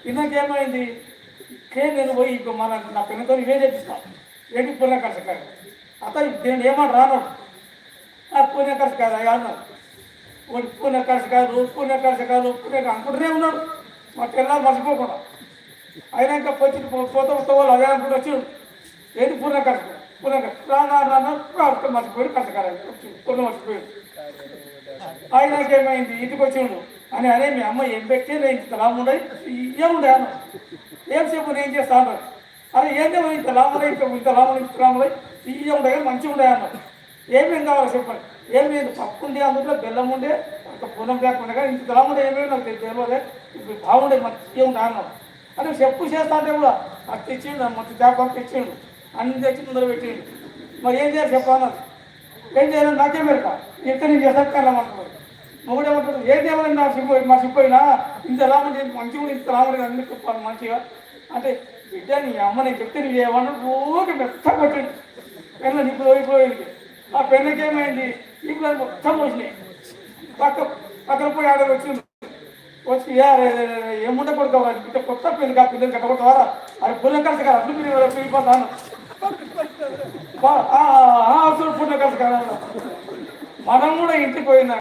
ఇందాకేమైంది నేను పోయి ఇప్పుడు మన నా పిల్లతో ఇవే చేపిస్తాను ఏంటి పుణ్యకర్షకారు అతను నేను ఏమన్నా రాను నాకు పుణ్యకర్షకారు అయ్యా అన్నాడు పుణ్యకర్షకారు అనుకుంటూనే ఉన్నాడు మా పిల్లలు మర్చిపోకుండా అయినాక వచ్చి పోతా వాళ్ళు అదే అనుకుంటూ వచ్చి ఏంటి పుణ్యకర్షకారు మర్చిపోయి కర్షకారు పుణ్యం మర్చిపోయాడు అయినాక ఏమైంది ఇంటికి వచ్చిండు అని అనే మీ అమ్మ ఏం పెట్టి నేను ఇంత లాభం ఉండదు ఏముండే అన్న ఏం చెప్పు నేను చేస్తాను అరే ఏంటో ఇంత లాభం ఇంత లాభం ఇవి ఉండే మంచిగా ఉండే అన్న ఏమేం కావాలో చెప్పండి ఏం లేదు పప్పు ఉండే అందులో బెల్లం ఉండే అంత పూనం లేకుండా కానీ ఇంత లాభం ఉండే ఏమేమి నాకు తెలియదు ఇప్పుడు బాగుండే మంచిగా ఉండే అన్నాడు అంటే చెప్పు చేస్తా అంటే కూడా అది తెచ్చిండు మంచి చేప తెచ్చిండు అన్ని తెచ్చి ముందర పెట్టిండు మరి ఏం చేయాలి చెప్పాలన్నది ఏం చేయాలని నాకే పెడక ఇంత నేను చేస్తాను వెళ్ళమంటున్నాడు మొగుడేమంటాడు ఏం చేయాలని నా మర్చిపోయినా ఇంత లాభం మంచిగా ఇంత లాభం అన్ని చెప్పాలి మంచిగా అంటే బిడ్డ నీ అమ్మ నేను చెప్తే నువ్వు ఏమన్నా రోజు మెత్త కొట్టిండు పెళ్ళ ఇప్పుడు ఆ పెళ్ళకి ఏమైంది ఇప్పుడు మొత్తం వచ్చినాయి పక్కన పోయి ఆడ వచ్చింది వచ్చి ఏముండే కొడుకోవాలి బిడ్డ కొత్త పెళ్ళి కా పిల్లలు కట్టబోతావారా అది పుణ్యం కలిసి కదా అప్పుడు మీరు వెళ్ళిపోతాను పుణ్యం కలిసి కదా మనం కూడా ఇంటికి పోయినా